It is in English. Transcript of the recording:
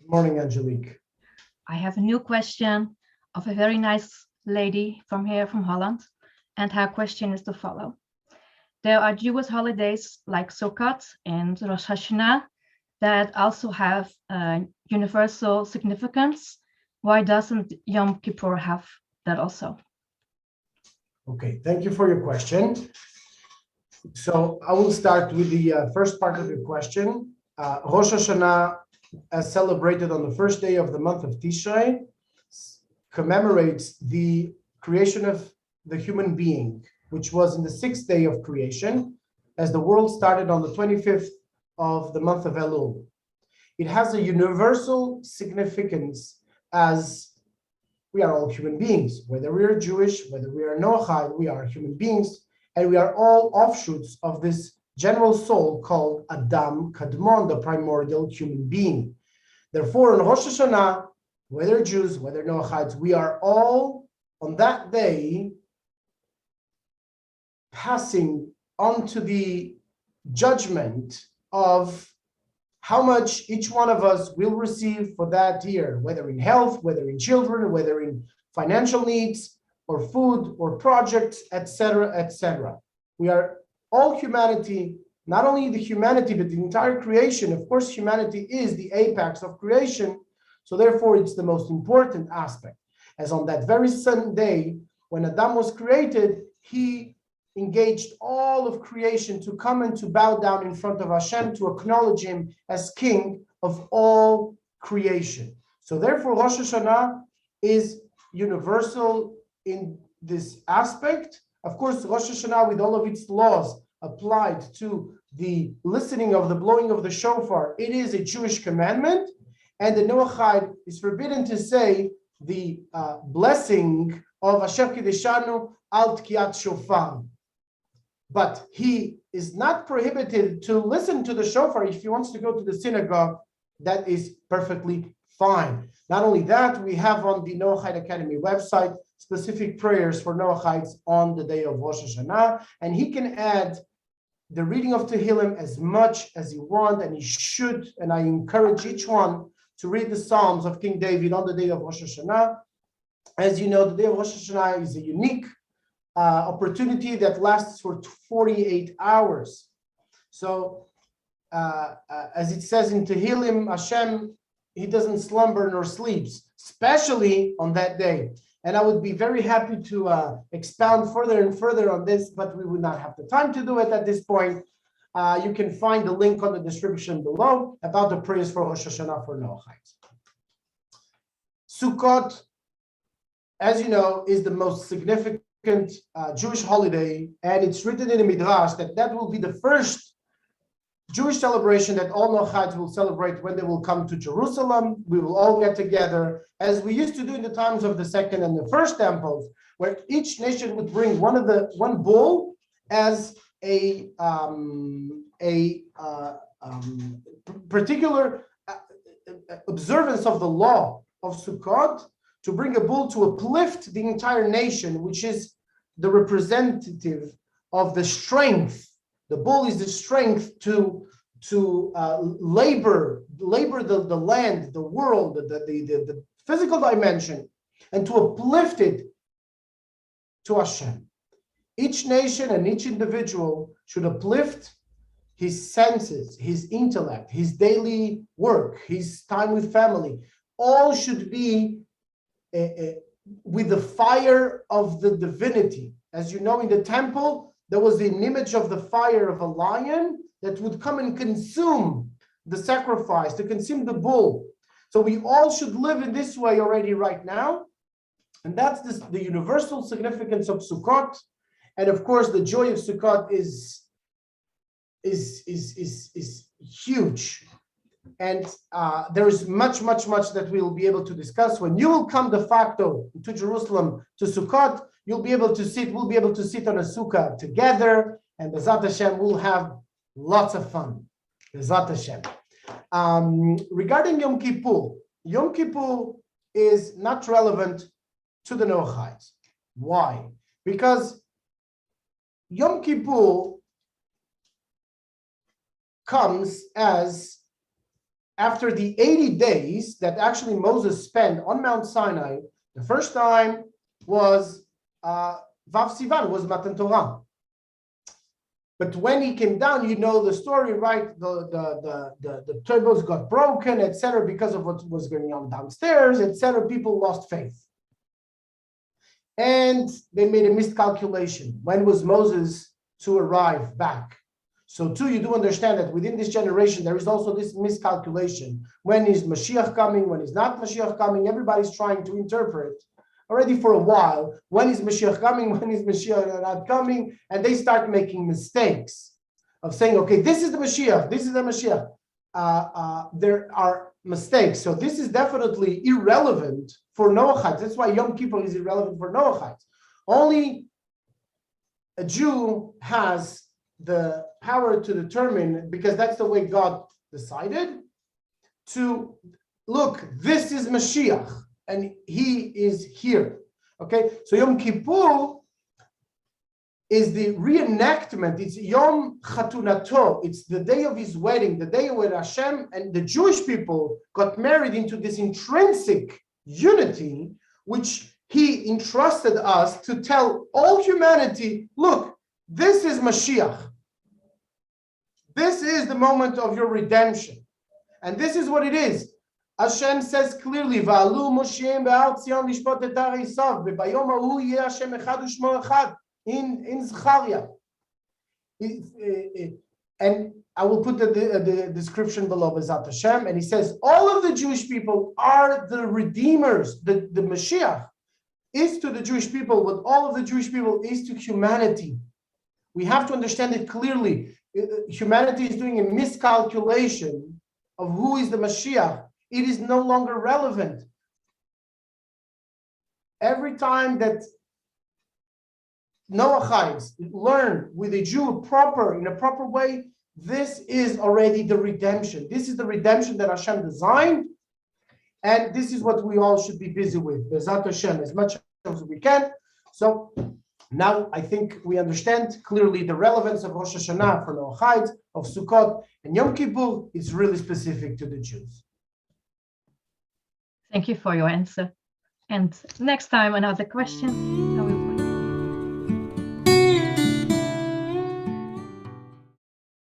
Good morning, Angelique. I have a new question of a very nice lady from here from Holland, and her question is the follow. There are Jewish holidays like Sukkot and Rosh HaShana that also have universal significance. Why doesn't Yom Kippur have that also? Okay, thank you for your question. So I will start with the first part of your question. Rosh Hashanah, as celebrated on the first day of the month of Tishrei, commemorates the creation of the human being, which was in the sixth day of creation, as the world started on the 25th of the month of Elul. It has a universal significance as we are all human beings. Whether we are Jewish, whether we are Noahide, we are human beings, and we are all offshoots of this general soul called Adam Kadmon, the primordial human being. Therefore, on Rosh Hashanah, whether Jews, whether Noahides, we are all on that day passing on to the judgment of how much each one of us will receive for that year, whether in health, whether in children, whether in financial needs, or food, or projects, etc., etc. We are all humanity, not only the humanity, but the entire creation. Of course, humanity is the apex of creation, so therefore it's the most important aspect. As on that very Sunday, when Adam was created, he engaged all of creation to come and to bow down in front of Hashem, to acknowledge him as king of all creation. So therefore, Rosh Hashanah is universal in this aspect. Of course, Rosh Hashanah, with all of its laws applied to the listening of the blowing of the shofar, it is a Jewish commandment, and the Noahide is forbidden to say the blessing of Asher Kideshanu al Tkiyat Shofar. But he is not prohibited to listen to the shofar. If he wants to go to the synagogue, that is perfectly fine. Not only that, we have on the Noahide Academy website specific prayers for Noahides on the day of Rosh Hashanah, and he can add the reading of Tehillim as much as he wants, and he should, and I encourage each one to read the Psalms of King David on the day of Rosh Hashanah. As you know, the day of Rosh Hashanah is a unique opportunity that lasts for 48 hours. So, as it says in Tehillim, Hashem, he doesn't slumber nor sleeps, especially on that day. And I would be very happy to expound further and further on this, but we would not have the time to do it at this point. You can find the link on the description below about the prayers for Rosh Hashanah for Noahides. Sukkot, as you know, is the most significant Jewish holiday, and it's written in the Midrash that will be the first Jewish celebration that all Noahides will celebrate when they will come to Jerusalem. We will all get together, as we used to do in the times of the second and the first temples, where each nation would bring one bull as a particular observance of the law of Sukkot, to bring a bull to uplift the entire nation, which is the representative of the strength. The bull is the strength to labor the land, the world, the physical dimension, and to uplift it to Hashem. Each nation and each individual should uplift his senses, his intellect, his daily work, his time with family. All should be with the fire of the divinity. As you know, in the temple, there was an image of the fire of a lion that would come and consume the sacrifice, to consume the bull. So we all should live in this way already right now. And that's the universal significance of Sukkot. And of course, the joy of Sukkot is huge. And there is much that we'll be able to discuss. When you will come de facto to Jerusalem to Sukkot, we'll be able to sit on a sukkah together, and Bezat Hashem will have lots of fun. Bezat Hashem. Regarding Yom Kippur is not relevant to the Noahides. Why? Because Yom Kippur comes as after the 80 days that actually Moses spent on Mount Sinai, the first time was Vav Sivan, was Matan Torah. But when he came down, you know the story, right? The tables got broken, etc., because of what was going on downstairs, etc. People lost faith. And they made a miscalculation. When was Moses to arrive back? So too, you do understand that within this generation, there is also this miscalculation. When is Mashiach coming? When is not Mashiach coming? Everybody's trying to interpret already for a while. When is Mashiach coming? When is Mashiach not coming? And they start making mistakes of saying, okay, this is the Mashiach. This is the Mashiach. There are mistakes. So this is definitely irrelevant for Noahides. That's why Yom Kippur is irrelevant for Noahides. Only a Jew has the power to determine, because that's the way God decided, to look, this is Mashiach, and he is here. Okay, so Yom Kippur is the reenactment, it's Yom Chatunato, it's the day of his wedding, the day where Hashem and the Jewish people got married into this intrinsic unity, which he entrusted us to tell all humanity, look, this is Mashiach. This is the moment of your redemption. And this is what it is. Hashem says clearly, Va'alu Mosheim be'ar Tzion lishpot et har Esav, ve'bayom ha'hu yeh Hashem echad u'shmo echad, in Zechariah. And I will put the description below, B'ezat Hashem, and he says, all of the Jewish people are the redeemers. The Mashiach is to the Jewish people what all of the Jewish people is to humanity. We have to understand it clearly. Humanity is doing a miscalculation of who is the Mashiach. It is no longer relevant. Every time that Noahides learn with a Jew in a proper way, this is already the redemption. This is the redemption that Hashem designed, and this is what we all should be busy with, B'ezat Hashem, as much as we can. So now I think we understand clearly the relevance of Rosh HaShana for Noahides, of Sukkot, and Yom Kippur is really specific to the Jews. Thank you for your answer. And next time, another question.